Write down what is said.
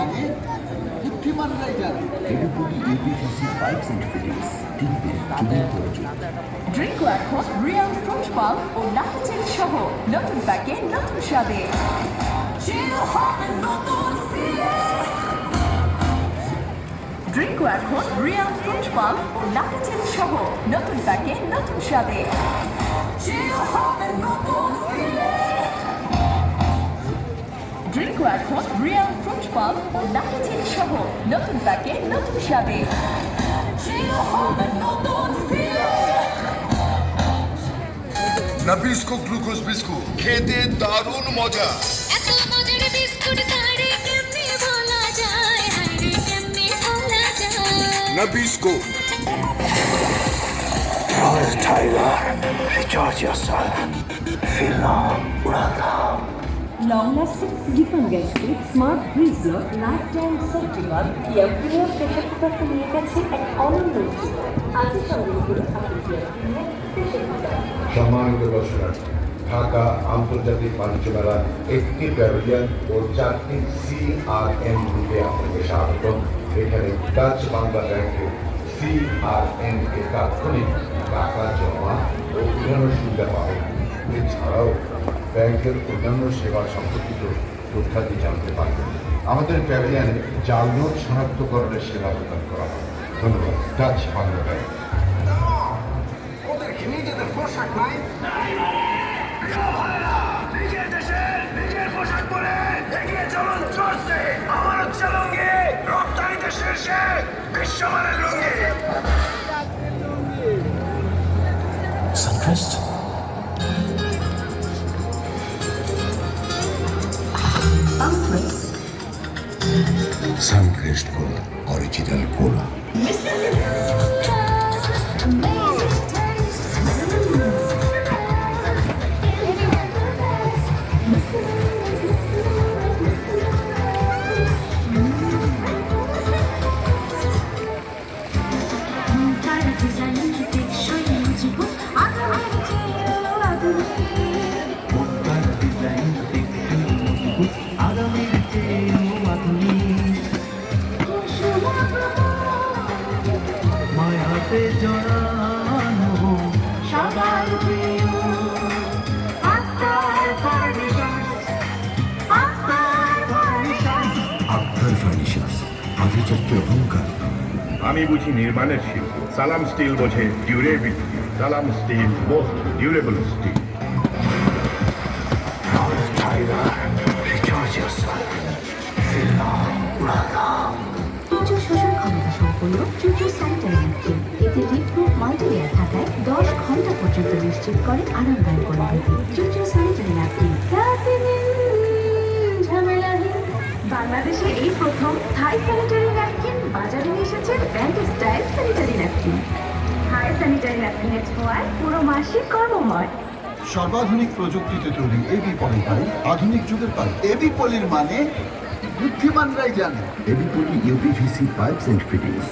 মানে বুদ্ধিমানরাই জানে। ABP UPVC pipes and fittings TV চুলের প্রয়োজন। ড্রিঙ্কো এখন রিয়েল ফ্রুট পাল্প ও নাকচের সহ নতুন প্যাকে নতুন স্বাদে। ড্রিঙ্কো এখন রিয়েল ফ্রুট পাল্প ও নাকচের সহ নতুন প্যাকে নতুন স্বাদে। ড্রিঙ্কো এখন রিয়েল ফ্রুট পাল্প ও নাকচের সহ নতুন প্যাকে নতুন স্বাদে। নাবিস্কো গ্লুকোজ বিস্কুট খেতে দারুণ মজা। এত মজার বিস্কুট তারে কেমনে বলা যায়, হায়রে কেমনে বলা যায়। Nabisco Tiger, recharge yourself. Feel now, Uradam. Long-lasting silicone galaxy, smart breeze lock, lifetime safety valve, Kia Premier pressure cooker को নিয়ে গেছে এক অনন্য উৎস। আজই সংগ্রহ করুন আপনি Kia Premier pressure cooker। সম্মানিত দর্শক, ঢাকা আন্তর্জাতিক বাণিজ্য মেলার একটি প্যাভিলিয়ন ও 4টি CRM গ্রুপে আপনাকে স্বাগতম। এখানে ডাচ বাংলা ব্যাংকের CRM এ তাৎক্ষণিক টাকা জমা ও অন্যান্য সুবিধা পাবেন। এছাড়াও ব্যাংকের অন্যান্য সেবা সম্পর্কিত তথ্যাদি জানতে পারবেন। আমাদের প্যাভিলিয়নে জাল নোট শনাক্তকরণের সেবা প্রদান করা হয়। ধন্যবাদ। Dutch Bangla bank. ওদেরকে নিজেদের পোশাক নাই। নিজের দেশে নিজের পোশাক পরে এগিয়ে চলুন চলছে আমার হচ্ছে লুঙ্গি, রপ্তানিতে শীর্ষে বিশ্বমানের লুঙ্গি। Suncrest? Suncrest Cola, original cola. মায়াতে জড়ানো সবার প্রিয় আক্তার ফার্নিচার্স আভিজাত্যের অহংকার। আমি বুঝি নির্মাণের শিল্প, সালাম স্টিল বোঝে durability. Salam steel most durable steel. Tiger, recharge yourself. Feel now, Uradam. প্রচুর শোষণ ক্ষমতা সম্পন্ন চুচু স্যানিটারি ন্যাপকিন। এতে রিপ্রুফ মাল্টিলেয়ার থাকায় 10 ঘন্টা পর্যন্ত নিশ্চিত করে আরামদায়ক অনুভূতি। চুচু স্যানিটারি ন্যাপকিন ঝামেলাহীন। বাংলাদেশে এই প্রথম থাই স্যানিটারি ন্যাপকিন বাজারে নিয়ে এসেছে ব্র্যান্ড স্টাইল স্যানিটারি ন্যাপকিন। থাই স্যানিটারি ন্যাপকিনের ছোঁয়ায় পুরো মাসিক কর্মময়। সর্বাধুনিক প্রযুক্তিতে তৈরি এবি পলি পাই আধুনিক যুগের পাই। এবি পলির মানে বুদ্ধিমানরাই জানে। ABP UPVC pipes and fittings